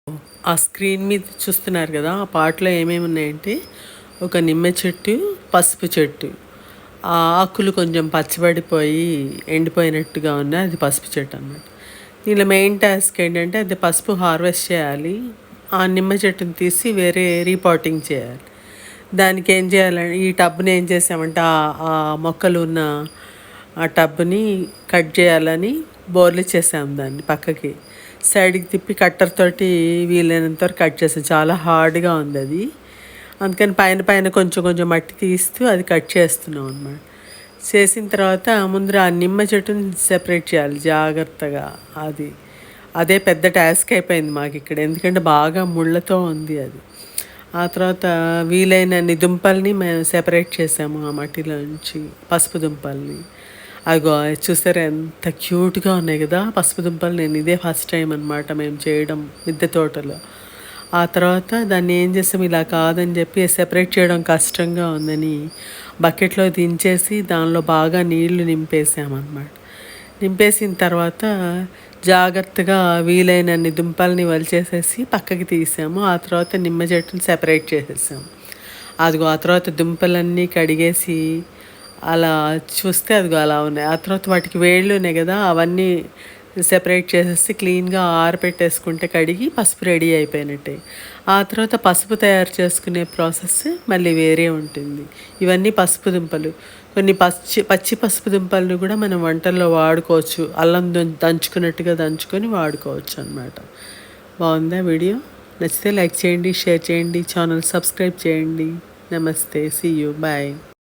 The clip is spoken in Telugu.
ఆ స్క్రీన్ మీద చూస్తున్నారు కదా, ఆ పాటలో ఏమేమి ఉన్నాయంటే ఒక నిమ్మ చెట్టు, పసుపు చెట్టు. ఆ ఆకులు కొంచెం పచ్చబడిపోయి ఎండిపోయినట్టుగా ఉన్నాయి, అది పసుపు చెట్టు అన్నమాట. దీనిలో మెయిన్ టాస్క్ ఏంటంటే అది పసుపు హార్వెస్ట్ చేయాలి, ఆ నిమ్మ చెట్టుని తీసి వేరే రీపాటింగ్ చేయాలి. దానికి ఏం చేయాలంటే ఈ టబ్ని ఏం చేసామంటే ఆ మొక్కలు ఉన్న ఆ టబ్ని కట్ చేయాలని బోర్లు చేసాము, దాన్ని పక్కకి సైడ్కి తిప్పి కట్టర్ తోటి వీలైనంత వరకు కట్ చేసాం. చాలా హార్డ్గా ఉంది అది, అందుకని పైన పైన కొంచెం కొంచెం మట్టి తీస్తూ అది కట్ చేస్తున్నాం అన్నమాట. చేసిన తర్వాత ముందర ఆ నిమ్మ చెట్టుని సెపరేట్ చేయాలి జాగ్రత్తగా. అదే పెద్ద టాస్క్ అయిపోయింది మాకు ఇక్కడ, ఎందుకంటే బాగా ముళ్ళతో ఉంది అది. ఆ తర్వాత వీలైనన్ని దుంపల్ని మేము సెపరేట్ చేసాము ఆ మట్టిలోంచి, పసుపు దుంపల్ని. అగో చూసారా ఎంత క్యూట్గా ఉన్నాయి కదా పసుపు దుంపలు. నేను ఇదే ఫస్ట్ టైం అనమాట మేము చేయడం మిద్దె తోటలో. ఆ తర్వాత దాన్ని ఏం చేసాం, ఇలా కాదని చెప్పి సెపరేట్ చేయడం కష్టంగా ఉందని బకెట్లో దించేసి దానిలో బాగా నీళ్లు నింపేసామన్నమాట. నింపేసిన తర్వాత జాగ్రత్తగా వీలైనన్ని దుంపల్ని వలిచేసేసి పక్కకి తీసాము. ఆ తర్వాత నిమ్మ చెట్టుని సెపరేట్ చేసేసాము. అదిగో ఆ తర్వాత దుంపలన్నీ కడిగేసి అలా చూస్తే అదిగో అలా ఉన్నాయి. ఆ తర్వాత వాటికి వేళ్ళు ఉన్నాయి కదా, అవన్నీ సెపరేట్ చేసేసి క్లీన్గా ఆరబెట్టేసుకుంటే కడిగి పసుపు రెడీ అయిపోయినట్టే. ఆ తర్వాత పసుపు తయారు చేసుకునే ప్రాసెస్ మళ్ళీ వేరే ఉంటుంది. ఇవన్నీ పసుపు దుంపలు. కొన్ని పచ్చి పసుపు దుంపలను కూడా మనం వంటల్లో వాడుకోవచ్చు, అల్లం దంచుకున్నట్టుగా దంచుకొని వాడుకోవచ్చు అన్నమాట. బాగుందా వీడియో? నచ్చితే లైక్ చేయండి, షేర్ చేయండి, ఛానల్ సబ్స్క్రైబ్ చేయండి. నమస్తే, సీ యూ, బాయ్.